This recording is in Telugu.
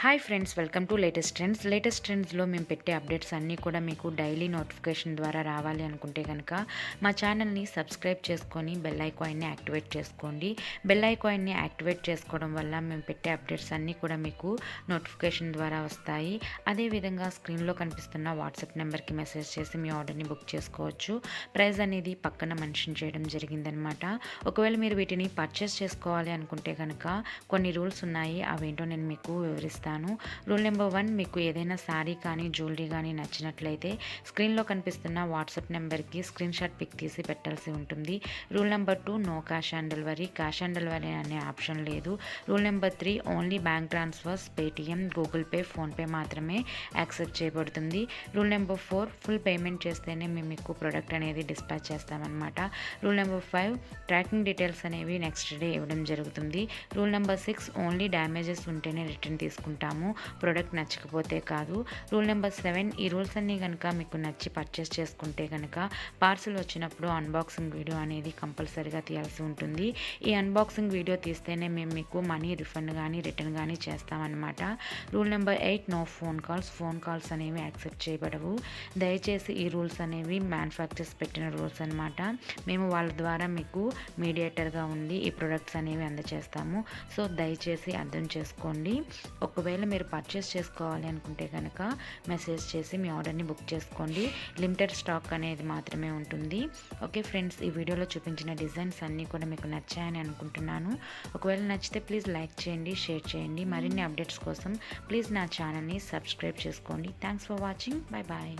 Hi friends, welcome to latest ట్రెండ్స్లో మేము పెట్టే అప్డేట్స్ అన్నీ కూడా మీకు డైలీ నోటిఫికేషన్ ద్వారా రావాలి అనుకుంటే కనుక మా ఛానల్ని సబ్స్క్రైబ్ చేసుకొని బెల్ ఐకాన్ని యాక్టివేట్ చేసుకోండి. బెల్ ఐకాన్ని యాక్టివేట్ చేసుకోవడం వల్ల మేము పెట్టే అప్డేట్స్ అన్నీ కూడా మీకు నోటిఫికేషన్ ద్వారా వస్తాయి. అదేవిధంగా స్క్రీన్లో కనిపిస్తున్న వాట్సాప్ నెంబర్కి మెసేజ్ చేసి మీ ఆర్డర్ని బుక్ చేసుకోవచ్చు. ప్రైస్ అనేది పక్కన మెన్షన్ చేయడం జరిగిందనమాట. ఒకవేళ మీరు వీటిని పర్చేస్ చేసుకోవాలి అనుకుంటే కనుక కొన్ని రూల్స్ ఉన్నాయి, అవేంటో నేను మీకు వివరిస్తాను. రూల్ నెంబర్ 1, మీకు ఏదైనా శారీ కానీ జ్యువెలరీ కానీ నచ్చినట్లయితే స్క్రీన్లో కనిపిస్తున్న వాట్సాప్ నెంబర్కి స్క్రీన్ షాట్ పిక్ తీసి పెట్టాల్సి ఉంటుంది. Rule number 2, no cash on delivery. Cash on delivery అనే ఆప్షన్ లేదు. Rule number 3, only bank transfers, Paytm, Google Pay, PhonePe మాత్రమే యాక్సెప్ట్ చేయబడుతుంది. రూల్ నెంబర్ 4, ఫుల్ పేమెంట్ చేస్తేనే మేము మీకు ప్రోడక్ట్ అనేది డిస్పాచ్ చేస్తామన్నమాట. రూల్ నెంబర్ 5, ట్రాకింగ్ డీటెయిల్స్ అనేవి నెక్స్ట్ డే ఇవ్వడం జరుగుతుంది. రూల్ నెంబర్ 6, ఓన్లీ డ్యామేజెస్ ఉంటేనే రిటర్న్ తీసుకుంటాము, ప్రోడక్ట్ నచ్చకపోతే కాదు. రూల్ నెంబర్ 7, ఈ రూల్స్ అన్నీ కనుక మీకు నచ్చి పర్చేస్ చేసుకుంటే కనుక పార్సిల్ వచ్చినప్పుడు అన్బాక్సింగ్ వీడియో అనేది కంపల్సరీగా తీయాల్సి ఉంటుంది. ఈ అన్బాక్సింగ్ వీడియో తీస్తేనే మేము మీకు మనీ రిఫండ్ కానీ రిటర్న్ కానీ చేస్తామన్నమాట. Rule number 8, no phone calls అనేవి యాక్సెప్ట్ చేయబడవు. దయచేసి ఈ రూల్స్ అనేవి మ్యానుఫ్యాక్చర్స్ పెట్టిన రూల్స్ అనమాట. మేము వాళ్ళ ద్వారా మీకు మీడియేటర్గా ఉండి ఈ ప్రొడక్ట్స్ అనేవి అందజేస్తాము. సో దయచేసి అర్థం చేసుకోండి. ఒకవేళ మీరు పర్చేస్ చేసుకోవాలి అనుకుంటే కనుక మెసేజ్ చేసి మీ ఆర్డర్ని బుక్ చేసుకోండి. లిమిటెడ్ స్టాక్ అనేది మాత్రమే ఉంటుంది. ఓకే ఫ్రెండ్స్, ఈ వీడియోలో చూపించిన డిజైన్స్ అన్నీ కూడా మీకు నచ్చాయని అనుకుంటున్నాను. ఒకవేళ నచ్చితే ప్లీజ్ లైక్ చేయండి, షేర్ చేయండి. మరిన్ని అప్డేట్స్ కోసం ప్లీజ్ నా ఛానల్ని సబ్స్క్రైబ్ చేసుకోండి. Thanks for watching. Bye bye.